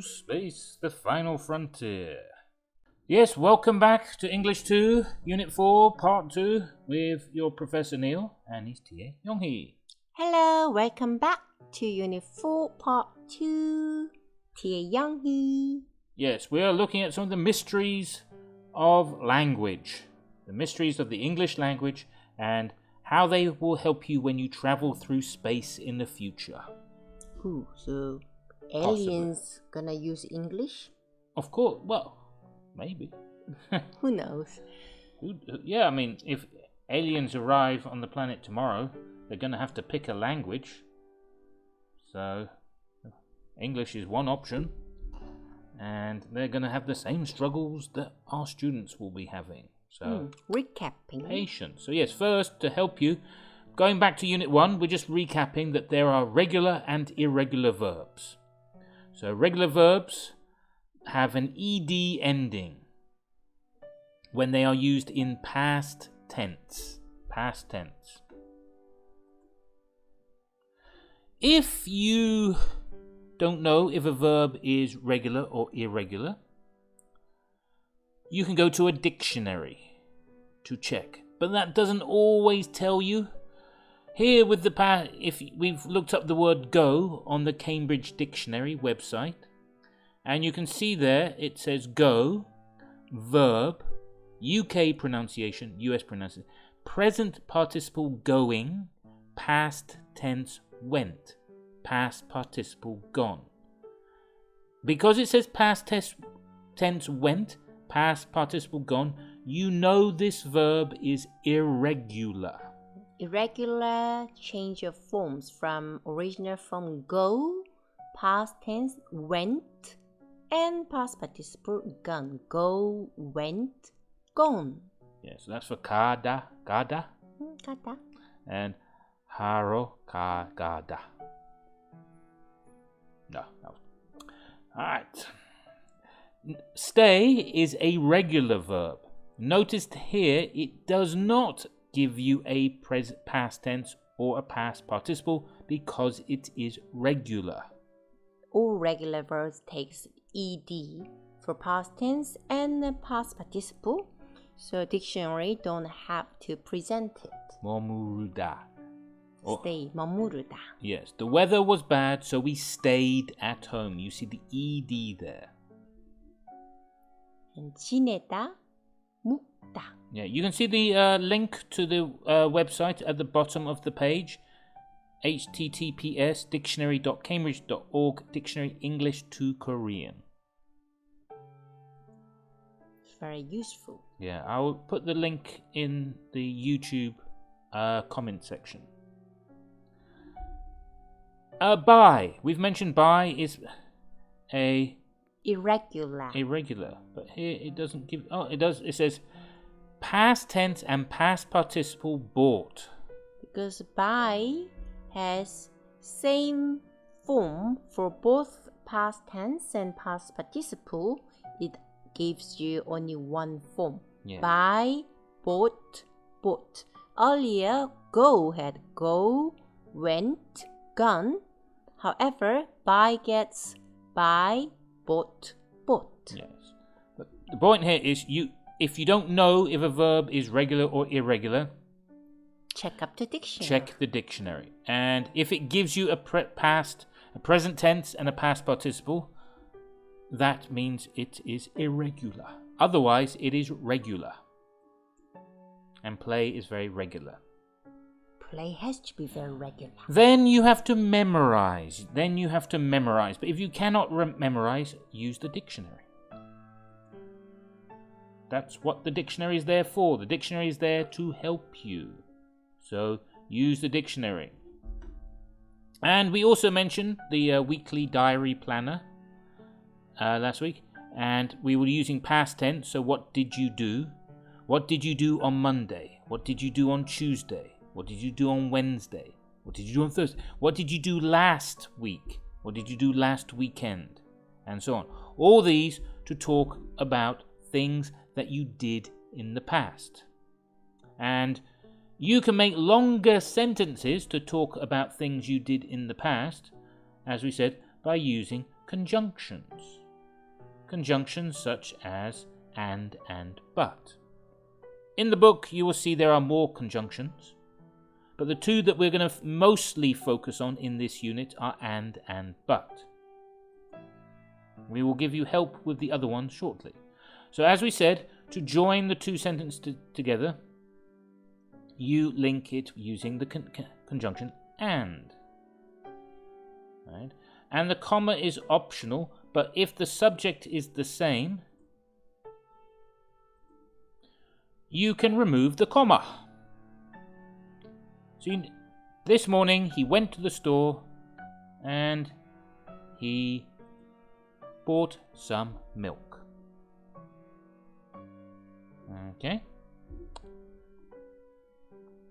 Space, the final frontier. Yes, welcome back to English 2, Unit 4, Part 2, with your Professor Neil and his TA, Yoonghee. Hello, welcome back to Unit 4, Part 2, TA Yoonghee. Yes, we are looking at some of the mysteries of language, the mysteries of the English language, and how they will help you when you travel through space in the future. Ooh, so aliens gonna use English? Of course, well, maybe. Who knows? Yeah, I mean, if aliens arrive on the planet tomorrow, they're going to have to pick a language. So, English is one option. And they're going to have the same struggles that our students will be having. So, recapping. Patience. So, yes, first, to help you, going back to Unit 1, we're just recapping that there are regular and irregular verbs. So, regular verbs have an ed ending when they are used in past tense. Past tense. If you don't know if a verb is regular or irregular, you can go to a dictionary to check. But that doesn't always tell you. Here with the past, if we've looked up the word go on the Cambridge Dictionary website, and you can see there it says go, verb, UK pronunciation, US pronunciation, present participle going, past tense went, past participle gone. Because it says past tense went, past participle gone, you know this verb is irregular. Irregular change of forms from original form go, past tense went, and past participle gone. Go, went, gone. Yeah, so that's for gada. Gada. And haro gada. No. Alright. Stay is a regular verb. Notice here it does not give you a past tense or a past participle because it is regular. All regular verbs takes ed for past tense and past participle, so dictionary don't have to present it. 머무르다. Stay, 머무르다. Yes, the weather was bad, so we stayed at home. You see the ed there. And 지내다, 묵다. Yeah, you can see the link to the website at the bottom of the page. https dictionary.cambridge.org dictionary English to Korean. It's very useful. Yeah, I will put the link in the YouTube comment section. By. We've mentioned by is a irregular, but here it doesn't give. Oh, it does. It says past tense and past participle bought. Because by has same form for both past tense and past participle, it gives you only one form. Yeah. Buy, bought. Earlier, go had go, went, gone. However, buy gets buy, bought. Yes. But the point here is if you don't know if a verb is regular or irregular, check up the dictionary. Check the dictionary. And if it gives you a present tense and a past participle, that means it is irregular. Otherwise, it is regular. And play is very regular. Play has to be very regular. Then you have to memorize. But if you cannot memorize, use the dictionary. That's what the dictionary is there for. The dictionary is there to help you. So use the dictionary. And we also mentioned the weekly diary planner last week. And we were using past tense. So what did you do? What did you do on Monday? What did you do on Tuesday? What did you do on Wednesday? What did you do on Thursday? What did you do last week? What did you do last weekend? And so on. All these to talk about things that you did in the past. And you can make longer sentences to talk about things you did in the past, as we said, by using conjunctions. Conjunctions such as and but. In the book, you will see there are more conjunctions, but the two that we're going to mostly focus on in this unit are and but. We will give you help with the other ones shortly. So as we said, to join the two sentences together, you link it using the conjunction and. Right? And the comma is optional, but if the subject is the same, you can remove the comma. So this morning he went to the store and he bought some milk. Okay.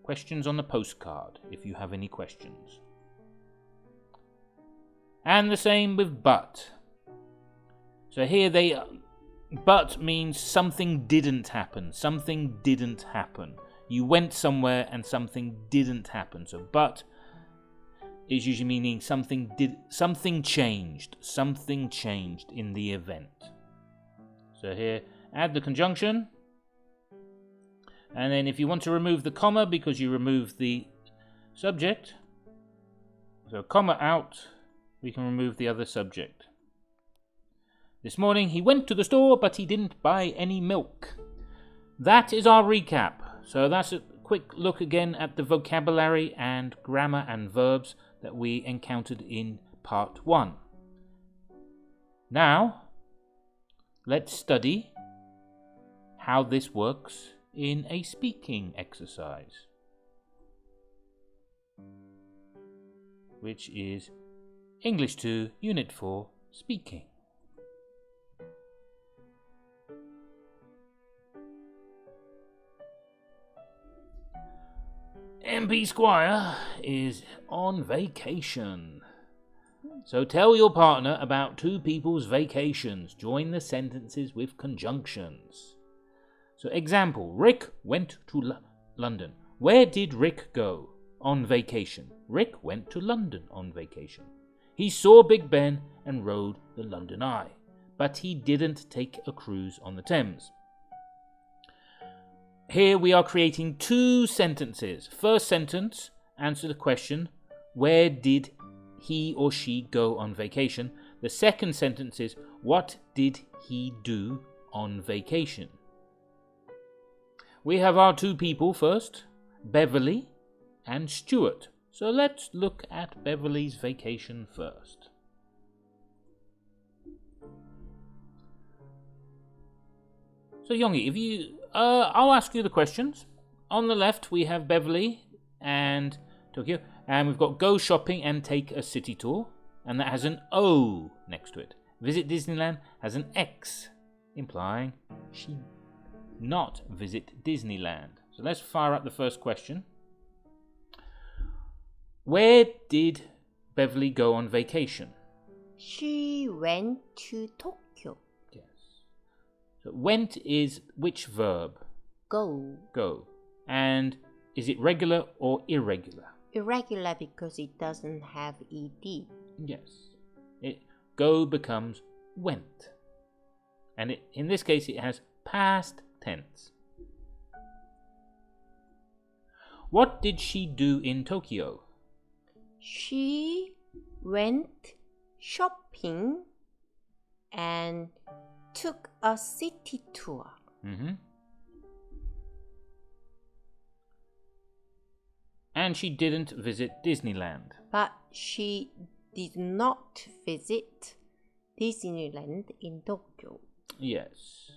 Questions on the postcard, if you have any questions. And the same with but. So here but means something didn't happen. Something didn't happen. You went somewhere and something didn't happen. So but is usually meaning something changed. Something changed in the event. So here, add the conjunction. And then if you want to remove the comma because you remove the subject, so comma out, we can remove the other subject. This morning he went to the store, but he didn't buy any milk. That is our recap. So that's a quick look again at the vocabulary and grammar and verbs that we encountered in part 1. Now, let's study how this works in a speaking exercise, which is English 2, Unit 4, Speaking. MP Squire is on vacation. So tell your partner about two people's vacations. Join the sentences with conjunctions. So example, Rick went to London. Where did Rick go? On vacation. Rick went to London on vacation. He saw Big Ben and rode the London Eye, but he didn't take a cruise on the Thames. Here we are creating two sentences. First sentence, answer the question, where did he or she go on vacation? The second sentence is, what did he do on vacation? We have our two people first, Beverly and Stuart. So let's look at Beverly's vacation first. So Yongi, if you I'll ask you the questions. On the left, we have Beverly and Tokyo, and we've got go shopping and take a city tour, and that has an O next to it. Visit Disneyland has an X, implying she not visit Disneyland. So let's fire up the first question. Where did Beverly go on vacation? She went to Tokyo. So went is which verb? Go. Go. And is it regular or irregular? Irregular because it doesn't have ed. Yes. Go becomes went. And in this case it has past tense. What did she do in Tokyo? She went shopping and took a city tour. And she didn't visit Disneyland. But she did not visit Disneyland in Tokyo. Yes.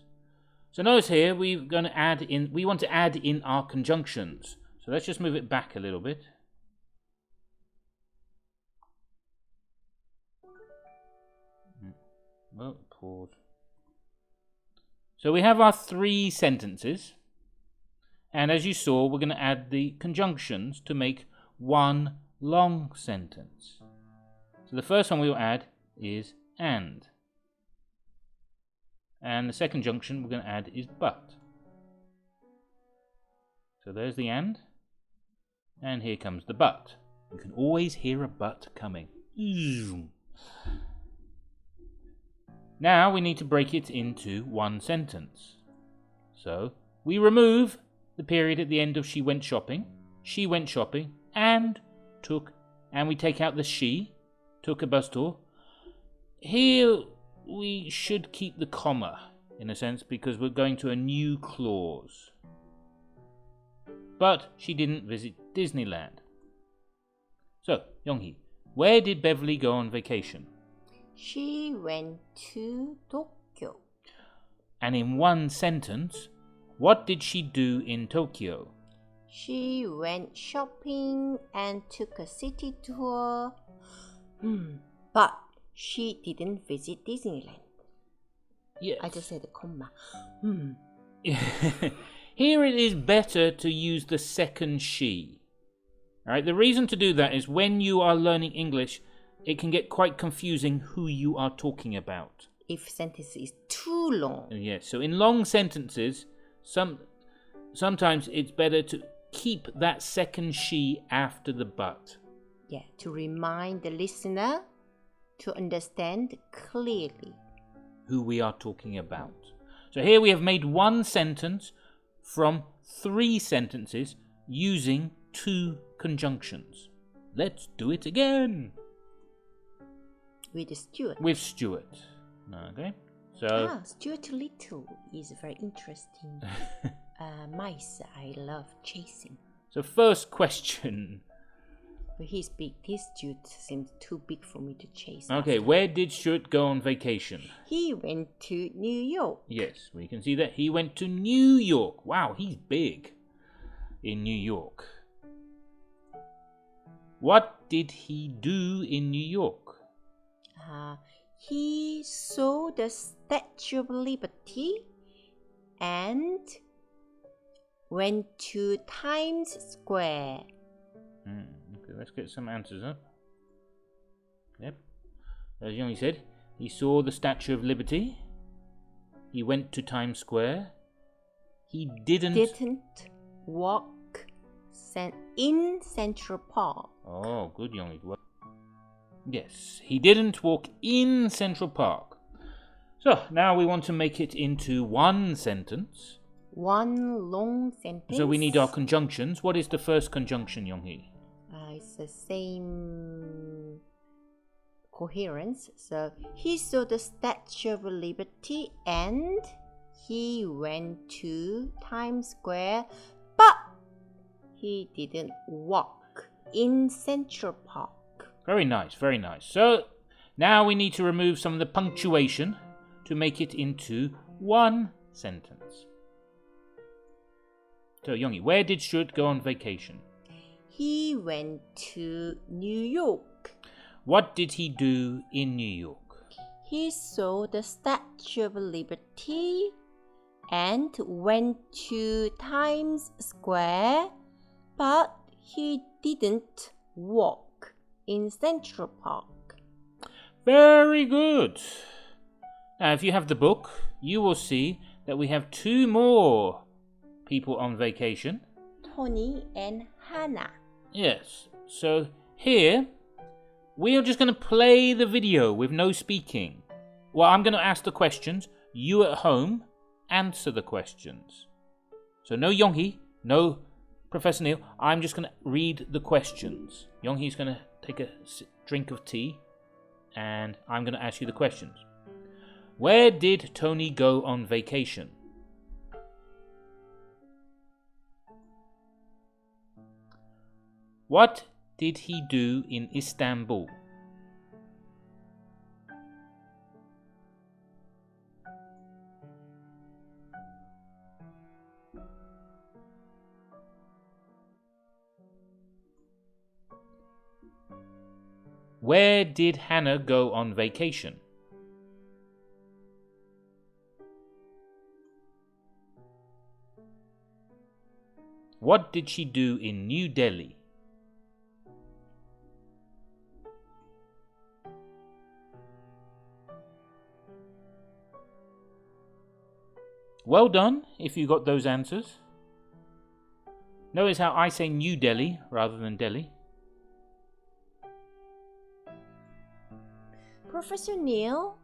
So notice here we want to add in our conjunctions. So let's just move it back a little bit. Well, pause. So we have our three sentences, and as you saw, we're going to add the conjunctions to make one long sentence. So the first one we will add is and the second junction we're going to add is but. So there's the and here comes the but. You can always hear a but coming. Now we need to break it into one sentence. So we remove the period at the end of she went shopping. She went shopping and we take out the she, took a bus tour. Here we should keep the comma, in a sense, because we're going to a new clause. But she didn't visit Disneyland. So, Yoonghee, where did Beverly go on vacation? She went to Tokyo. And in one sentence, what did she do in Tokyo? She went shopping and took a city tour. But she didn't visit Disneyland. Yes. I just said a comma. Here it is better to use the second she. All right, the reason to do that is when you are learning English, it can get quite confusing who you are talking about. If sentence is too long. Yes, so in long sentences, sometimes it's better to keep that second she after the but. Yeah, to remind the listener to understand clearly who we are talking about. So here we have made one sentence from 3 sentences using 2 conjunctions. Let's do it again. With Stuart. With Stuart. Okay. So Stuart Little is very interesting. Mice I love chasing. So first question. He's big. This Stuart seems too big for me to chase. Okay, where did Stuart go on vacation? He went to New York. Yes, we can see that. He went to New York. Wow, he's big in New York. What did he do in New York? He saw the Statue of Liberty and went to Times Square. Okay, let's get some answers up. Yep. As Youngie said, he saw the Statue of Liberty. He went to Times Square. He didn't walk in Central Park. Oh, good, Youngie. Yes, he didn't walk in Central Park. So, now we want to make it into one sentence. One long sentence. So we need our conjunctions. What is the first conjunction, Younghee? It's the same coherence. So he saw the Statue of Liberty and he went to Times Square, but he didn't walk in Central Park. Very nice, very nice. So now we need to remove some of the punctuation to make it into one sentence. So, Youngie, where did Stuart go on vacation? He went to New York. What did he do in New York? He saw the Statue of Liberty and went to Times Square, but he didn't walk in Central Park. Very good. Now, if you have the book, you will see that we have 2 more people on vacation. Tony and Hannah. Yes. So here, we are just going to play the video with no speaking. Well, I'm going to ask the questions. You at home, answer the questions. So no Younghee, no Professor Neil. I'm just going to read the questions. Younghee's going to take a drink of tea, and I'm going to ask you the questions. Where did Tony go on vacation? What did he do in Istanbul? Where did Hannah go on vacation? What did she do in New Delhi? Well done if you got those answers. Notice how I say New Delhi rather than Delhi. Professor Neil,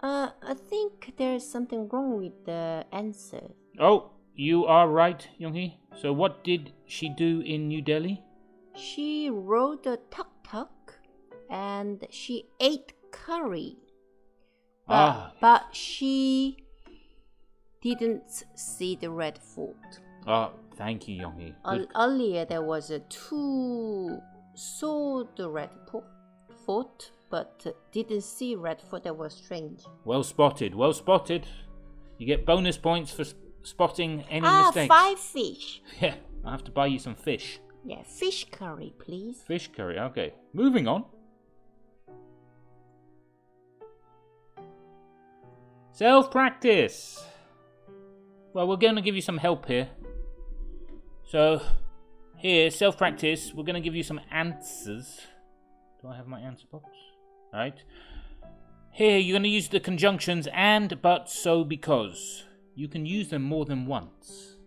I think there's something wrong with the answer. Oh, you are right, Yoonghee. So what did she do in New Delhi? She rode a tuk-tuk and she ate curry. But she didn't see the Red Fort. Oh, thank you, Yoonghee. Earlier there was a two saw the Red Fort, but didn't see Red Fort. That was strange. Well spotted, well spotted. You get bonus points for spotting any mistakes. 5 fish. Yeah, I have to buy you some fish. Yeah, fish curry, please. Fish curry, okay. Moving on. Self-practice. Well, we're going to give you some help here. So, here, self-practice, we're going to give you some answers. Do I have my answer box? Right. Here, you're going to use the conjunctions and, but, so, because. You can use them more than once.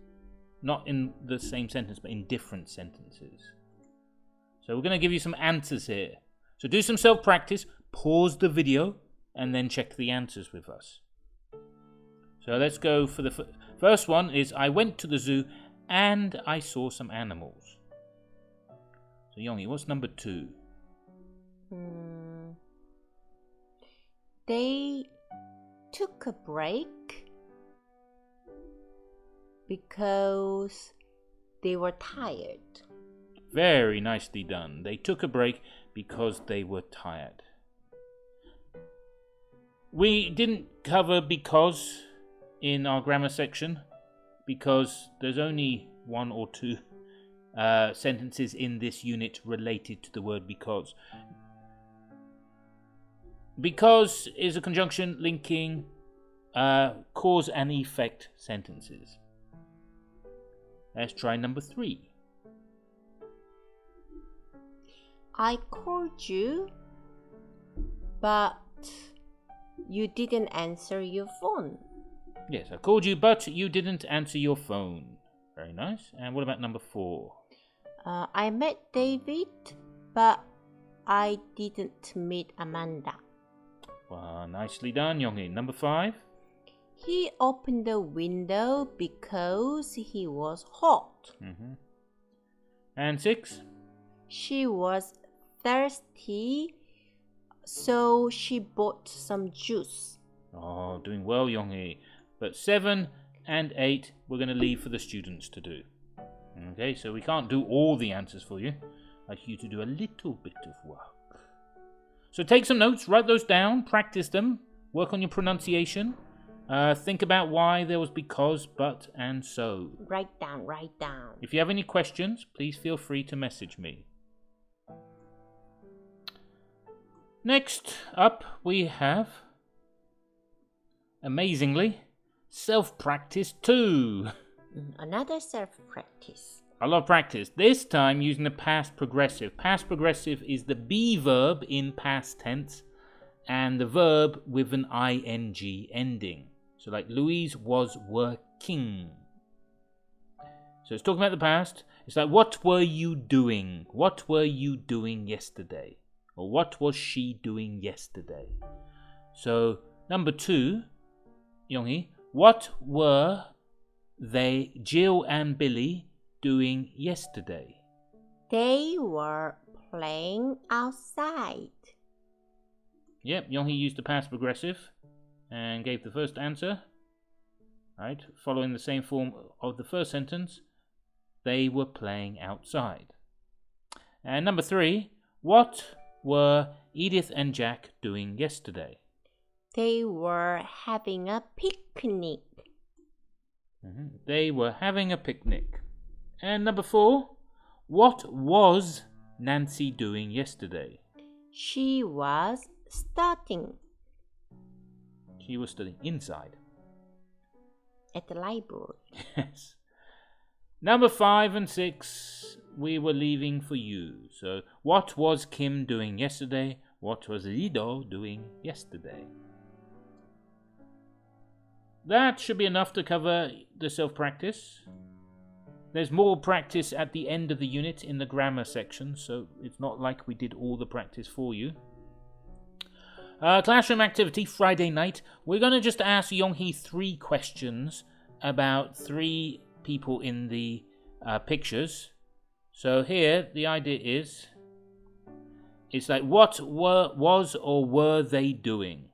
Not in the same sentence, but in different sentences. So we're going to give you some answers here. So do some self-practice, pause the video, and then check the answers with us. So let's go for the first one is, I went to the zoo and I saw some animals. So Yoonghee, what's number 2? They took a break because they were tired. Very nicely done. They took a break because they were tired. We didn't cover because in our grammar section because there's only 1 or 2 sentences in this unit related to the word because. Because is a conjunction linking cause and effect sentences. Let's try number 3. I called you, but you didn't answer your phone. Yes, I called you, but you didn't answer your phone. Very nice. And what about number 4? I met David, but I didn't meet Amanda. Well, nicely done, Yoonghee. Number 5? He opened the window because he was hot. And 6? She was thirsty, so she bought some juice. Oh, doing well, Yoonghee. But 7 and 8 we're going to leave for the students to do. Okay, so we can't do all the answers for you. I'd like you to do a little bit of work. So take some notes, write those down, practice them, work on your pronunciation. Think about why there was because, but, and so. Write down. If you have any questions, please feel free to message me. Next up, we have, amazingly, self-practice 2. Another self-practice. I love practice. This time using the past progressive. Past progressive is the be verb in past tense and the verb with an ing ending. So like Louise was working. So it's talking about the past. It's like, what were you doing? What were you doing yesterday? Or what was she doing yesterday? So number 2, Yoonghee, what were they, Jill and Billy, doing yesterday? They were playing outside. Yep, Yoonghee used the past progressive and gave the first answer. Right, following the same form of the first sentence, they were playing outside. And number 3, what were Edith and Jack doing yesterday? They were having a picnic. They were having a picnic. And number 4, what was Nancy doing yesterday? She was studying. She was studying inside. At the library. Yes. Number 5 and 6, we were leaving for you. So, what was Kim doing yesterday? What was Lido doing yesterday? That should be enough to cover the self-practice. There's more practice at the end of the unit in the grammar section, so it's not like we did all the practice for you. Classroom activity, Friday night. We're going to just ask Yonghee 3 questions about 3 people in the pictures. So here, the idea is, it's like, what was or were they doing?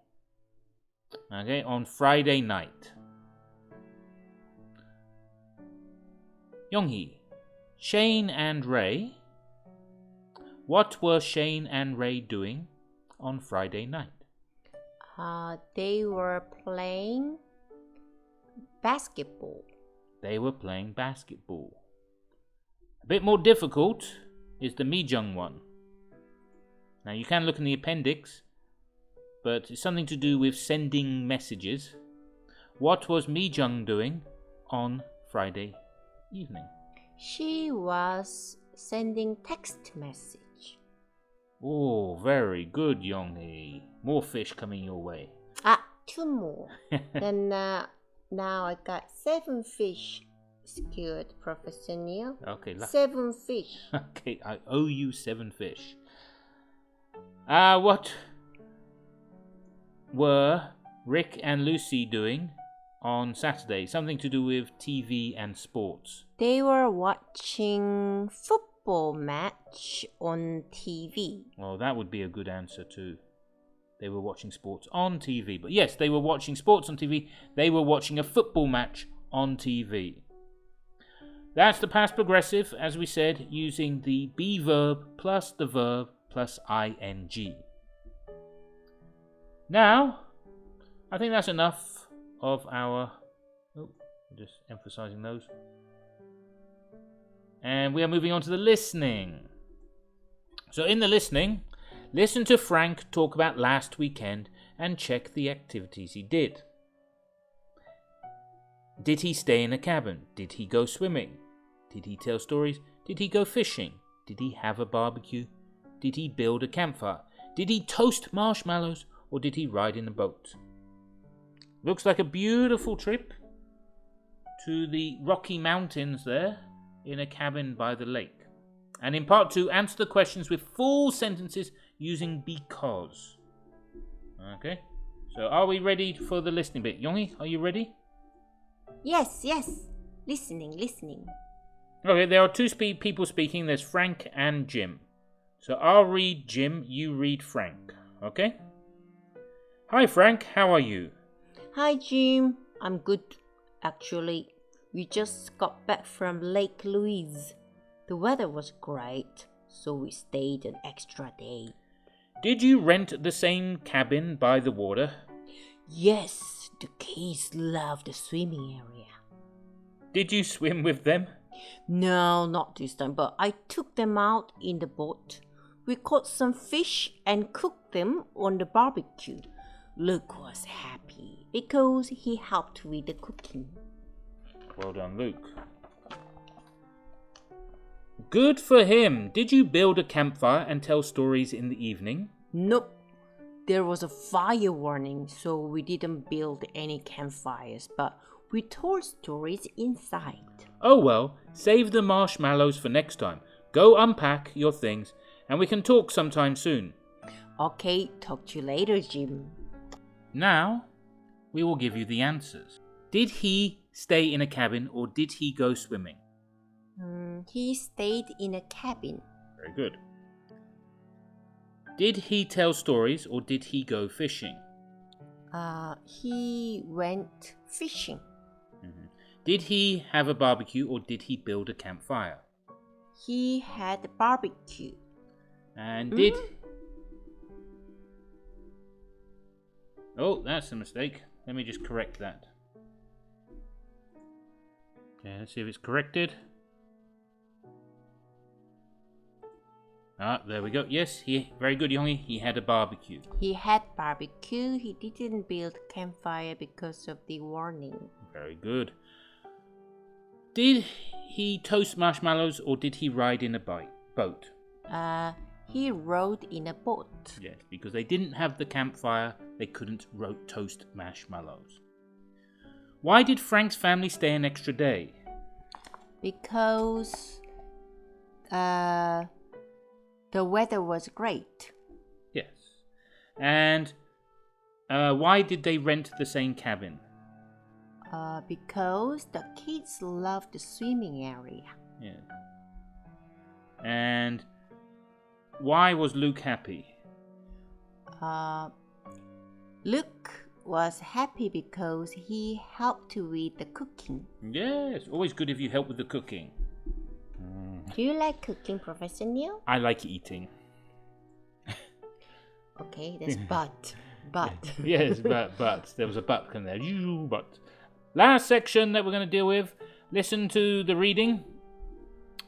Okay, on Friday night. Yonghee, Shane and Ray. What were Shane and Ray doing on Friday night? They were playing basketball. They were playing basketball. A bit more difficult is the Mijung one. Now you can look in the appendix, but it's something to do with sending messages. What was Mijung doing on Friday evening? She was sending text message. Oh, very good, Yonghee. More fish coming your way. 2 more. Then now I got 7 fish secured, Professor Neil. Okay, 7 fish. Okay, I owe you 7 fish. What were Rick and Lucy doing on Saturday? Something to do with TV and sports. They were watching football match on TV. Well, that would be a good answer too. They were watching sports on TV. But yes, they were watching sports on TV. They were watching a football match on TV. That's the past progressive, as we said, using the be verb plus the verb plus ing. Now, I think that's enough of our... Oh, just emphasizing those. And we are moving on to the listening. So in the listening, listen to Frank talk about last weekend and check the activities he did. Did he stay in a cabin? Did he go swimming? Did he tell stories? Did he go fishing? Did he have a barbecue? Did he build a campfire? Did he toast marshmallows? Or did he ride in a boat? Looks like a beautiful trip to the Rocky Mountains there in a cabin by the lake. And in part 2, answer the questions with full sentences using because. Okay, so are we ready for the listening bit? Yonghee, are you ready? Yes. Listening. Okay, there are 2 people speaking. There's Frank and Jim. So I'll read Jim, you read Frank. Okay? Hi Frank, how are you? Hi Jim, I'm good actually. We just got back from Lake Louise. The weather was great, so we stayed an extra day. Did you rent the same cabin by the water? Yes, the kids love the swimming area. Did you swim with them? No, not this time, but I took them out in the boat. We caught some fish and cooked them on the barbecue. Luke was happy because he helped with the cooking. Well done, Luke. Good for him. Did you build a campfire and tell stories in the evening? Nope. There was a fire warning, so we didn't build any campfires, but we told stories inside. Oh well, save the marshmallows for next time. Go unpack your things and we can talk sometime soon. Okay, talk to you later, Jim. Now, we will give you the answers. Did he stay in a cabin or did he go swimming? He stayed in a cabin. Very good. Did he tell stories or did he go fishing? He went fishing. Did he have a barbecue or did he build a campfire? He had a barbecue. And did... Oh, that's a mistake. Let me just correct that. Okay, let's see if it's corrected. There we go. Yes, very good, Yonghee. He had a barbecue. He had barbecue. He didn't build campfire because of the warning. Very good. Did he toast marshmallows or did he ride in a boat? He rode in a boat. Yes, because they didn't have the campfire, they couldn't toast marshmallows. Why did Frank's family stay an extra day? Because the weather was great. Yes. And Why did they rent the same cabin? Because the kids love the swimming area. Yeah. And why was Luke happy? Luke was happy because he helped with the cooking. Yes, always good if you help with the cooking. Do you like cooking, Professor Neil? I like eating. Okay, that's but. But. Yes, but. There was a but in there. But. Last section that we're going to deal with. Listen to the reading.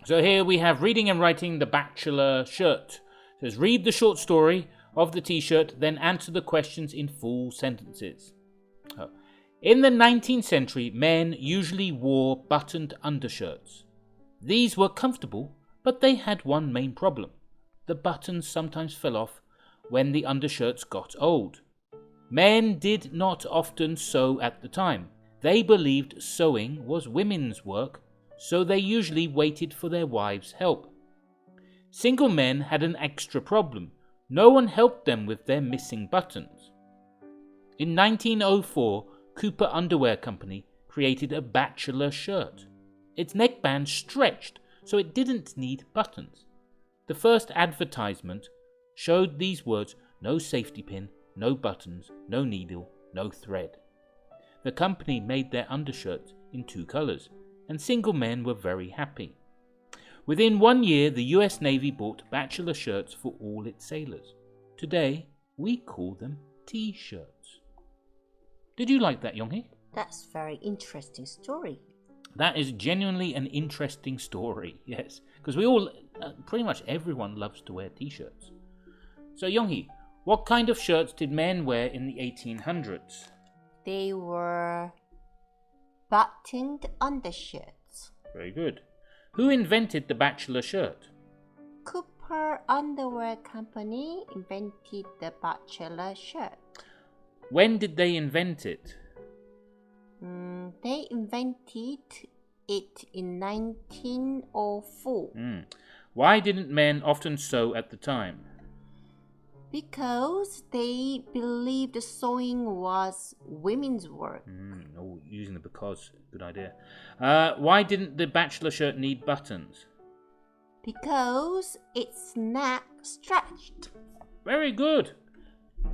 So here we have reading and writing the bachelor shirt. It says, read the short story of the t-shirt, then answer the questions in full sentences. Oh. In the 19th century, men usually wore buttoned undershirts. These were comfortable, but they had one main problem. The buttons sometimes fell off when the undershirts got old. Men did not often sew at the time. They believed sewing was women's work, so they usually waited for their wives' help. Single men had an extra problem. No one helped them with their missing buttons. In 1904, Cooper Underwear Company created a bachelor shirt. Its neckband stretched, so it didn't need buttons. The first advertisement showed these words: no safety pin, no buttons, no needle, no thread. The company made their undershirts in 2 colors, and single men were very happy. Within 1 year, the US Navy bought bachelor shirts for all its sailors. Today, we call them T-shirts. Did you like that, Yonghi? That's a very interesting story. That is genuinely an interesting story, yes. Because we all, pretty much everyone loves to wear T-shirts. So, Yonghi, what kind of shirts did men wear in the 1800s? They were buttoned undershirts. Very good. Who invented the bachelor shirt? Cooper Underwear Company invented the bachelor shirt. When did they invent it? They invented it in 1904. Why didn't men often sew at the time? Because they believed sewing was women's work. Using the because. Good idea. Why didn't the bachelor shirt need buttons? Because its neck stretched. Very good.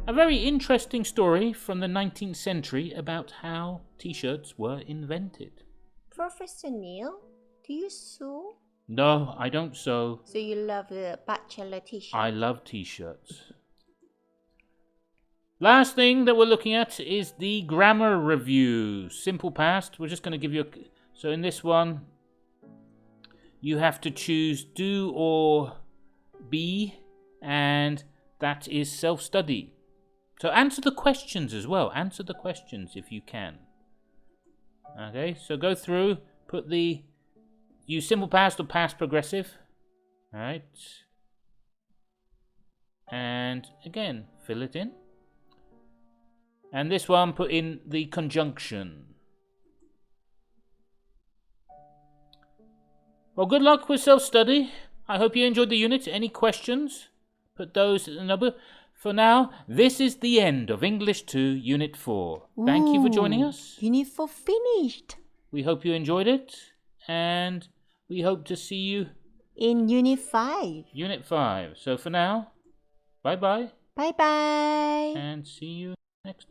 A very interesting story from the 19th century about how T-shirts were invented. Professor Neil, do you sew? No, I don't sew. So you love the bachelor t-shirt? I love T-shirts. Last thing that we're looking at is the grammar review. Simple past. We're just going to give you So in this one, you have to choose do or be, and that is self-study. So answer the questions as well. Answer the questions if you can. Okay, so go through, use simple past or past progressive. Alright. And again, fill it in. And this one, put in the conjunction. Well, good luck with self-study. I hope you enjoyed the unit. Any questions? Put those at the number. For now, this is the end of English 2, Unit 4. Thank you for joining us. Unit 4 finished. We hope you enjoyed it. And we hope to see you in Unit 5. Unit 5. So for now, bye-bye. Bye-bye. And see you next time.